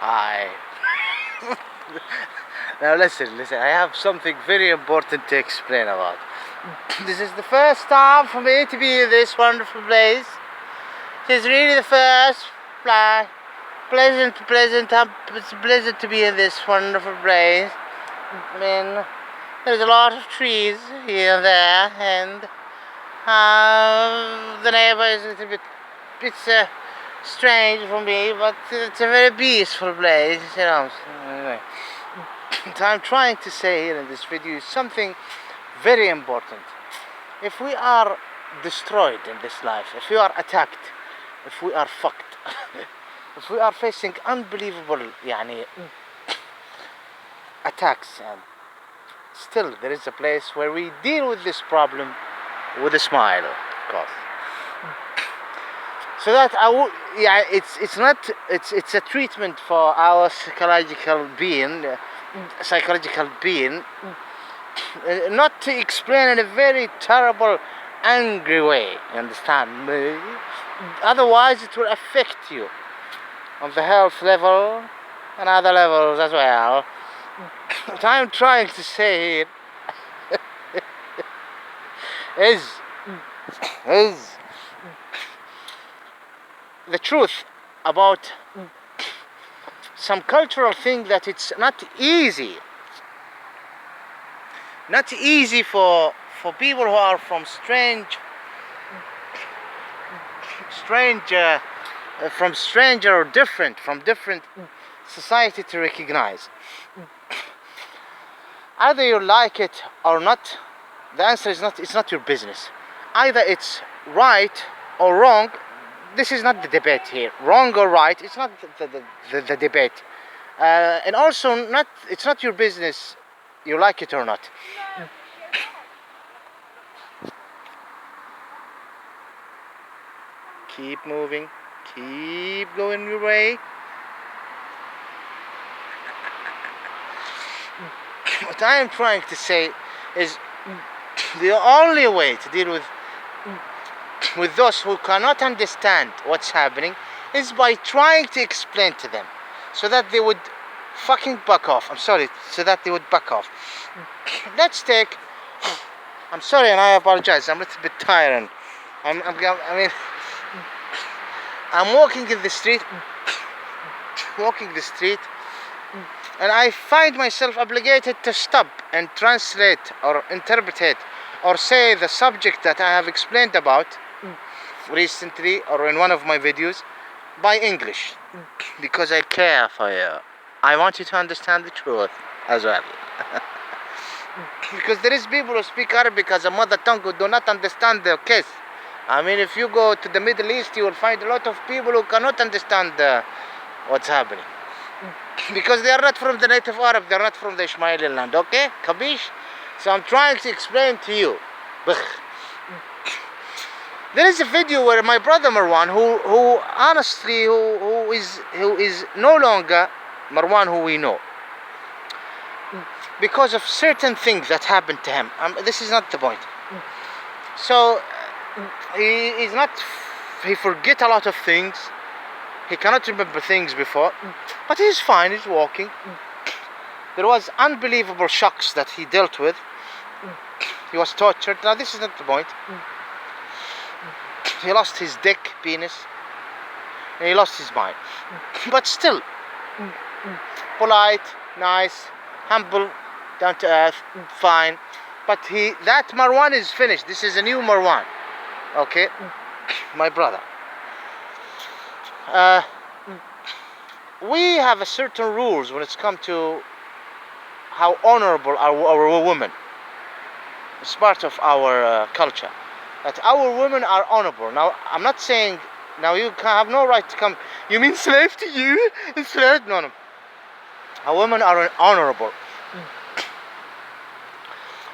Hi. Now listen, I have something very important to explain about. This is the first time for me to be in this wonderful place. This is really the first fly. It's pleasant to be in this wonderful place. I mean, there's a lot of trees here and there, and the neighbor is a little bit, it's strange for me, but it's a very peaceful place, you know. Anyway, what I'm trying to say here in this video is something very important. If we are destroyed in this life, if we are attacked, if we are fucked, if we are facing unbelievable attacks, and still there is a place where we deal with this problem with a smile, of course. So that it's a treatment for our psychological being, not to explain in a very terrible, angry way. You understand me? Otherwise, it will affect you on the health level and other levels as well. What I'm trying to say here is the truth about some cultural thing that it's not easy for people who are from stranger or different society to recognize. Either you like it or not, the answer is not. It's not your business. Either it's right or wrong. This is not the debate here. Wrong or right, it's not the debate. And also, it's not your business, you like it or not. Keep moving. Keep going your way. What I am trying to say is the only way to deal with those who cannot understand what's happening is by trying to explain to them, so that they would fucking back off. I'm sorry, so that they would back off. I'm sorry and I apologize. I'm a little bit tired. I'm walking in the street, and I find myself obligated to stop and translate or interpret or say the subject that I have explained about recently or in one of my videos by English, because I care for you. I want you to understand the truth as well. Because there is people who speak Arabic as a mother tongue who do not understand the case. I mean, if you go to the Middle East, you will find a lot of people who cannot understand what's happening, because they are not from the native Arab, they are not from the Ismaili land, okay? Kabish? So I'm trying to explain to you. There is a video where my brother Marwan, who honestly, who is no longer Marwan who we know, because of certain things that happened to him. This is not the point. So he forget a lot of things. He cannot remember things before, but he's fine, he's walking. There was unbelievable shocks that he dealt with. He was tortured. Now this is not the point. He lost his dick, penis, and he lost his mind. But still, polite, nice, humble, down to earth, fine. But that Marwan is finished. This is a new Marwan. Okay, my brother. We have a certain rules when it's come to how honorable our women. It's part of our culture that our women are honorable. Now, I'm not saying now you have no right to come. You mean slave to you? Slave? No. Our women are honorable,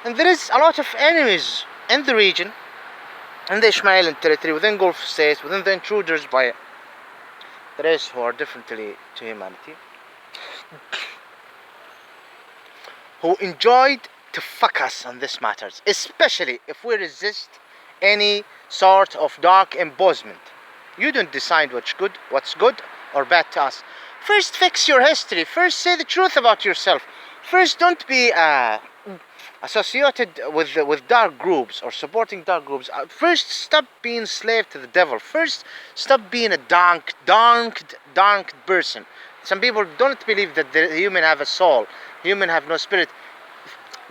and there is a lot of enemies in the region, in the Ismaili territory, within Gulf states, within the intruders by the race who are differently to humanity, who enjoyed to fuck us on this matters, especially if we resist any sort of dark imposement. You don't decide what's good or bad to us. First, fix your history. First, say the truth about yourself. First, don't be associated with dark groups or supporting dark groups. First, stop being slave to the devil. First, stop being a dark person. Some people don't believe that the human have a soul. Human have no spirit.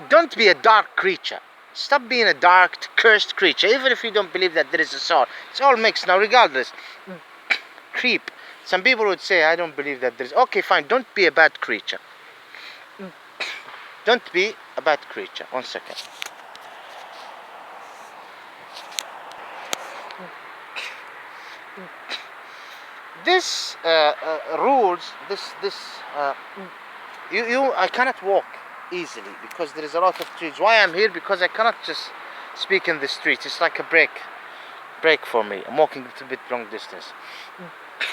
Don't be a dark creature. Stop being a dark, cursed creature. Even if you don't believe that there is a soul, it's all mixed. Now, regardless, creep. Some people would say, I don't believe that there is. Okay, fine. Don't be a bad creature. Don't be a bad creature. 1 second. This rules. I cannot walk easily because there is a lot of trees. Why I'm here? Because I cannot just speak in the streets. It's like a break for me. I'm walking a bit long distance.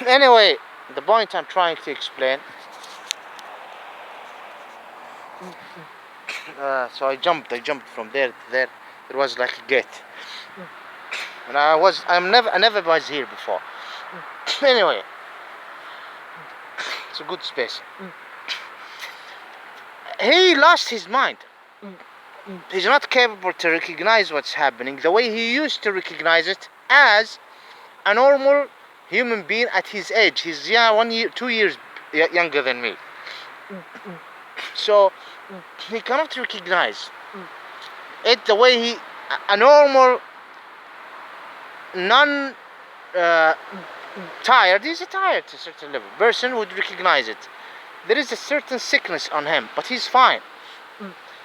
Anyway, the point I'm trying to explain. So I jumped from there to there. There was like a gate, and I never was here before. Anyway, it's a good space. He lost his mind. He's not capable to recognize what's happening the way he used to recognize it as a normal human being at his age. He's 2 years younger than me. So he cannot recognize it the way a normal, tired, he's a tired to a certain level person would recognize it. There is a certain sickness on him, but he's fine.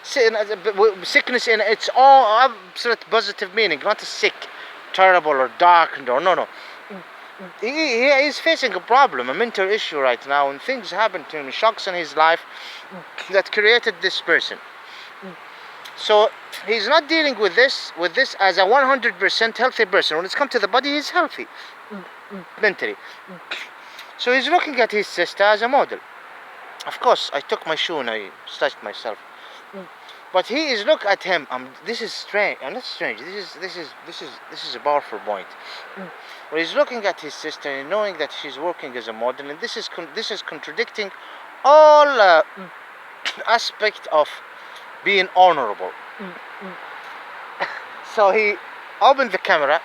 Sickness in its all absolute positive meaning, not a sick, terrible or dark. No. He is facing a problem, a mental issue right now, and things happen to him, shocks in his life that created this person. So he's not dealing with this as a 100% healthy person. When it's come to the body, he's healthy mentally. So he's looking at his sister as a model. Of course, I took my shoe and I touched myself. But he is look at him. This is strange. I'm not strange. This is a powerful point. Well, he's looking at his sister and knowing that she's working as a model, and this is contradicting all aspect of being honorable. So he opened the camera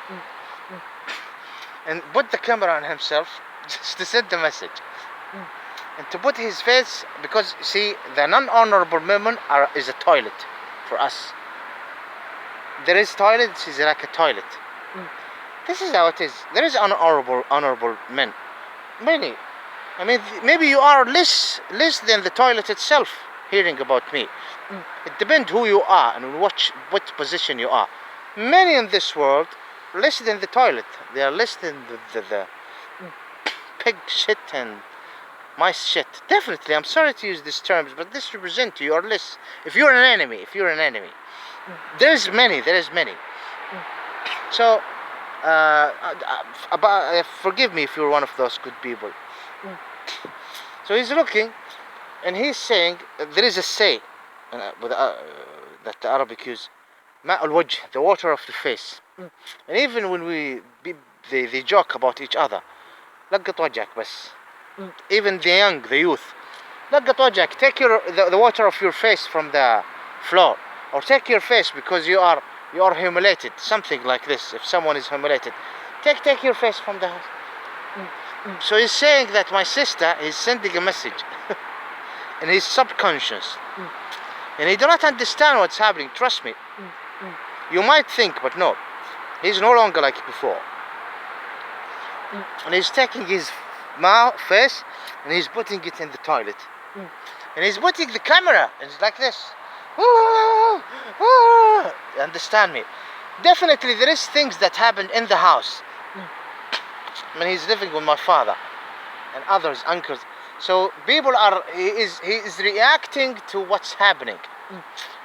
and put the camera on himself just to send the message. And to put his face, because see, the non-honorable women is a toilet for us. There is toilets, is like a toilet. This is how it is. There is honorable men. Many. I mean, maybe you are less than the toilet itself. Hearing about me, it depends who you are and what position you are. Many in this world less than the toilet. They are less than the pig shit and mice shit. Definitely, I'm sorry to use these terms, but this represents you are less. If you're an enemy, there is many. So, forgive me if you're one of those good people. So he's looking, and he's saying, there is a say that the Arabic use, ماء الوجه, the water of the face. And even when they joke about each other, لقط وجهك بس. Even the young, the youth, لقط وجهك, take the water of your face from the floor, or take your face because you are humiliated, something like this. If someone is humiliated, take your face from the house. So he's saying that my sister is sending a message in his subconscious, and he do not understand what's happening. Trust me. You might think, but no, he's no longer like before. And he's taking his face and he's putting it in the toilet, and he's putting the camera, and it's like this. Understand me? Definitely there is things that happened in the house. I mean, he's living with my father and others, uncles. So people he is reacting to what's happening.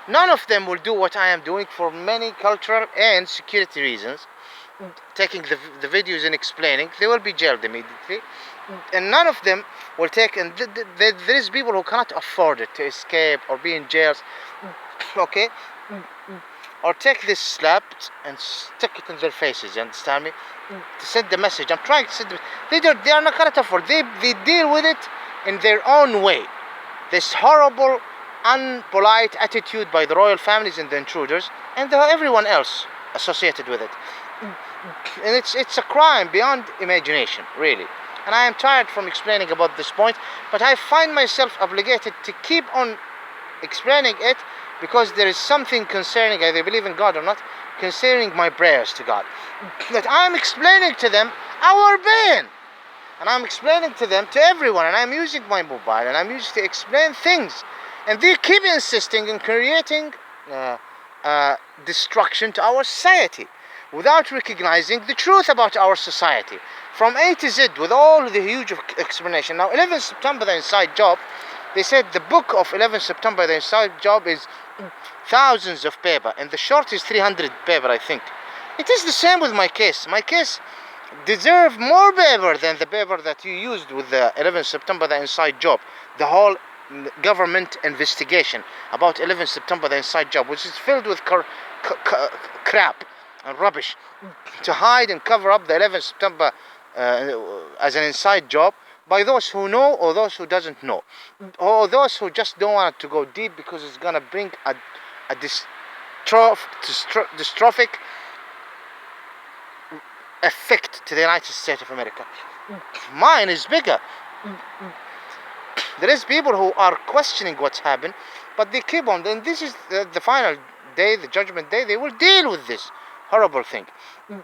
None of them will do what I am doing for many cultural and security reasons. Taking the videos and explaining, they will be jailed immediately. And none of them will take, and there is people who cannot afford it to escape or be in jails, okay? Or take this slap and stick it in their faces, you understand me? To send the message. I'm trying to send them. They are not cannot afford. They deal with it in their own way. This horrible, unpolite attitude by the royal families and the intruders and everyone else associated with it. And it's a crime beyond imagination, really. And I am tired from explaining about this point, but I find myself obligated to keep on explaining it because there is something concerning, either they believe in God or not, concerning my prayers to God. That I'm explaining to them our pain. And I'm explaining to them, to everyone, and I'm using my mobile, and I'm used to explain things. And they keep insisting in creating destruction to our society without recognizing the truth about our society. From A to Z, with all the huge explanation. Now, 11 September, the inside job, they said the book of 11 September, the inside job is thousands of paper, and the short is 300 paper, I think. It is the same with my case. My case deserve more paper than the paper that you used with the 11 September, the inside job. The whole government investigation about 11 September, the inside job, which is filled with crap and rubbish to hide and cover up the 11 September as an inside job by those who know or those who doesn't know, or those who just don't want to go deep because it's gonna bring a dystrophic effect to the United States of America. Mine is bigger. There is people who are questioning what's happened, but they keep on. Then this is the final day, the judgment day. They will deal with this horrible thing.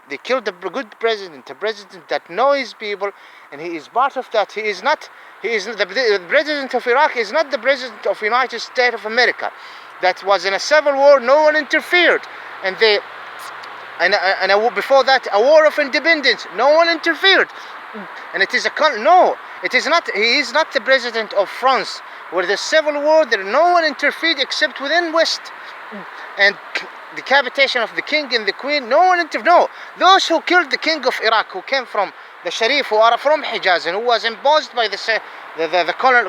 They killed a good president, a president that knows his people, and he is part of that. He is not. The president of Iraq is not the president of United States of America. That was in a civil war. No one interfered, and before that, a war of independence. No one interfered, and it is no. It is not. He is not the president of France, where the civil war there no one interfered except within West, and decapitation of the king and the queen. No one interfered. No, those who killed the king of Iraq, who came from the Sharif, who are from Hijaz, and who was imposed by the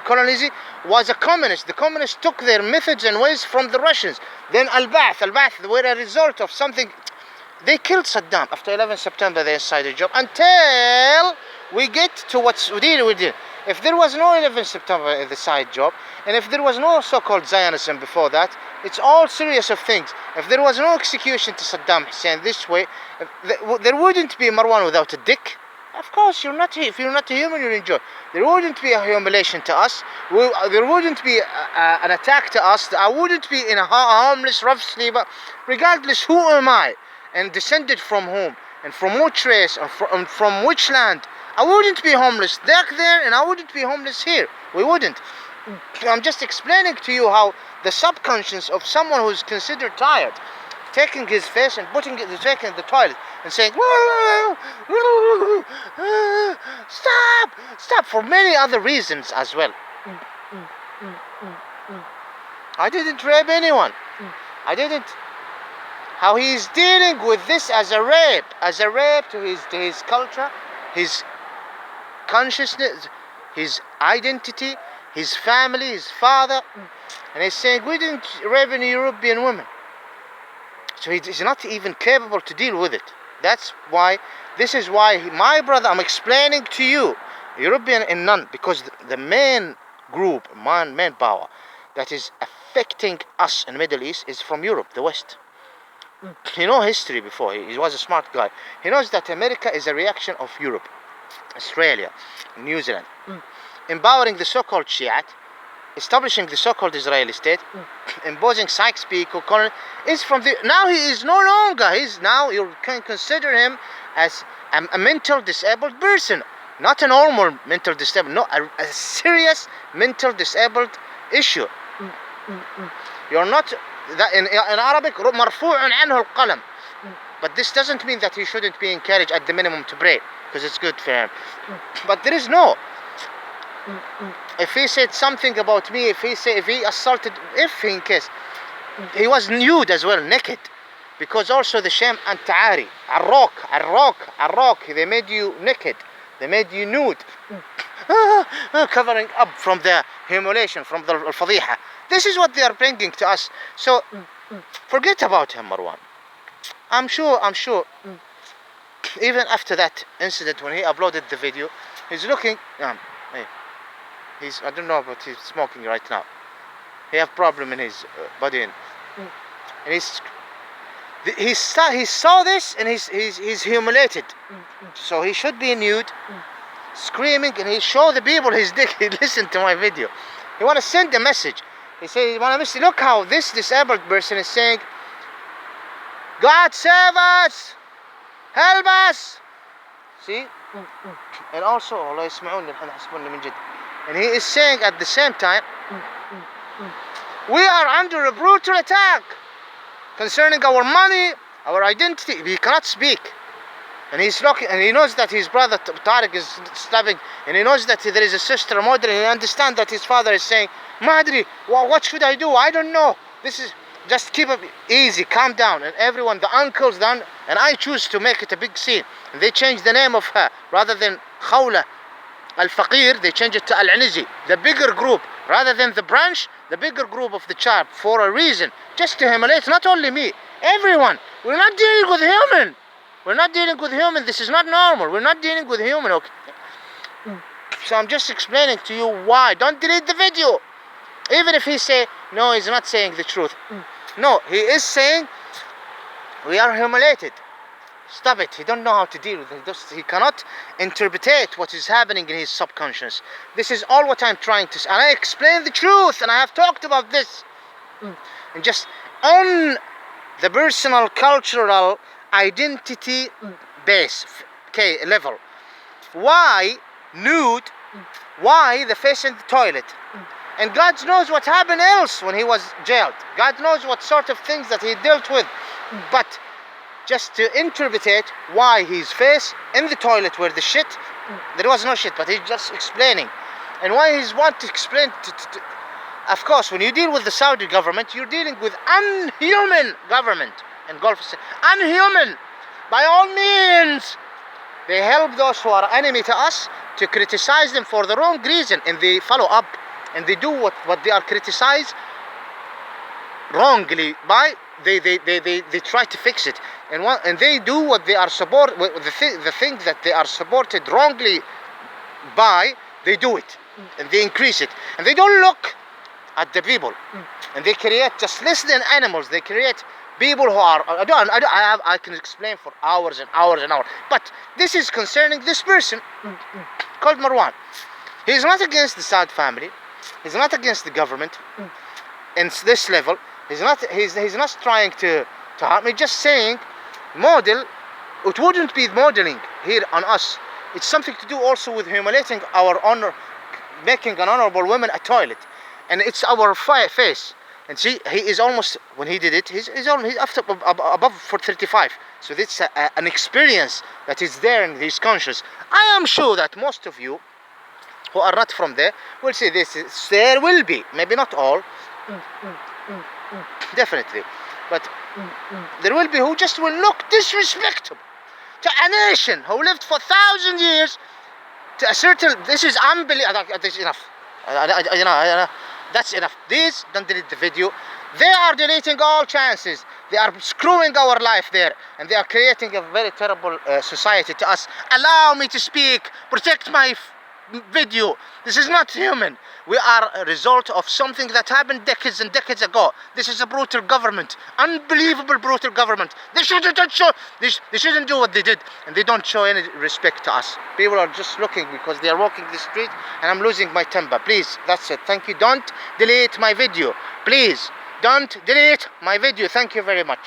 colonialism, was a communist. The communists took their methods and ways from the Russians. Then Al-Ba'ath were a result of something. They killed Saddam after 11 September, the insider job, until we get to what's we did. If there was no 11 September in the side job, and if there was no so-called Zionism before that, it's all serious of things. If there was no execution to Saddam Hussein this way, there wouldn't be Marwan without a dick. Of course, if you're not a human, you'll enjoy. There wouldn't be a humiliation to us. There wouldn't be an attack to us. I wouldn't be in a homeless, rough sleeper. Regardless, who am I? And descended from whom? And from which race? And from which land? I wouldn't be homeless back there, and I wouldn't be homeless here. We wouldn't. I'm just explaining to you how the subconscious of someone who's considered tired, taking his face and putting his face in the toilet and saying, stop, for many other reasons as well. I didn't rape anyone. I didn't. How he's dealing with this as a rape to his culture, his consciousness, his identity, his family, his father, and he's saying we didn't rape any European women. So he's not even capable to deal with it. This is why my brother, I'm explaining to you, European and none, because the main group, main power that is affecting us in the Middle East is from Europe, the West. He knows history before. He was a smart guy. He knows that America is a reaction of Europe, Australia, New Zealand, empowering the so-called Shiite, establishing the so-called Israeli state, imposing Sykes-Picot colony, is from the. Now he is no longer. You can consider him as a mental disabled person, not a normal mental disabled, no, a serious mental disabled issue. You're not. That in Arabic, مرفوع عنه القلم. But this doesn't mean that he shouldn't be encouraged at the minimum to pray, because it's good for him. But there is no. If he said something about me, if he assaulted, in case, he was nude as well, naked, because also the shame and ta'ari, arrok, they made you naked, they made you nude, covering up from the humiliation, from the fadiha. This is what they are bringing to us. So forget about him, Marwan. I'm sure, even after that incident when he uploaded the video, he's looking, hey, I don't know, but he's smoking right now. He have problem in his body, and he saw this, and he's humiliated. So he should be nude, screaming, and he show the people his dick. He listened to my video. He want to send a message. He say, look how this disabled person is saying, God save us, help us. See? And also, Allah يسمعون يحسبون من جد. And he is saying at the same time, we are under a brutal attack concerning our money, our identity. We cannot speak. And he's looking, and he knows that his brother Tariq is stabbing, and he knows that there is a sister Modri, and he understands that his father is saying, Madri, what should I do? I don't know. This is, just keep it easy, calm down. And everyone, the uncles done, and I choose to make it a big scene. And they change the name of her, rather than Khawla Al-Faqir, they change it to Al-Anizi, the bigger group, rather than the branch, the bigger group of the tribe, for a reason, just to humiliate not only me, everyone. We're not dealing with human. We're not dealing with human. This is not normal. We're not dealing with human. Okay. So I'm just explaining to you why. Don't delete the video. Even if he say, no, he's not saying the truth. No, he is saying, we are humiliated. Stop it. He don't know how to deal with it. He cannot interpret what is happening in his subconscious. This is all what I'm trying to say. And I explain the truth, and I have talked about this. And just on the personal, cultural, identity base, okay, level. Why nude? Why the face in the toilet? And God knows what happened else when he was jailed. God knows what sort of things that he dealt with. But just to interpret why his face in the toilet where the shit, there was no shit, but he's just explaining. And why he's want to explain of course, when you deal with the Saudi government, you're dealing with unhuman government. And Gulf is unhuman. By all means, they help those who are enemy to us to criticize them for the wrong reason, and they follow up, and they do what they are criticized wrongly by. They try to fix it, and they do what they are the thing that they are supported wrongly by. They do it, and they increase it, and they don't look at the people, and they create just less than animals. They create people who are, I can explain for hours and hours and hours, but this is concerning this person called Marwan. He's not against the Saud family. He's not against the government. In this level, he's not trying to harm me. Just saying, model. It wouldn't be modeling here on us. It's something to do also with humiliating our honor, making an honorable woman a toilet, and it's our face. And see, he is almost, when he did it, he's after above for 35. So this is an experience that is there in his conscious. I am sure that most of you who are not from there will say this. There will be, maybe not all, definitely, but there will be who just will look disrespectful to a nation who lived for 1,000 years to a certain. This is unbelievable. This is enough. That's enough. Please don't delete the video. They are deleting all chances. They are screwing our life there, and they are creating a very terrible society to us. Allow me to speak. Protect my video. This is not human. We are a result of something that happened decades and decades ago. This is a brutal government, unbelievable brutal government. They shouldn't do what they did, and they don't show any respect to us. People are just looking because they are walking the street, and I'm losing my temper. Please, that's it. Thank you. Don't delete my video. Please, don't delete my video. Thank you very much.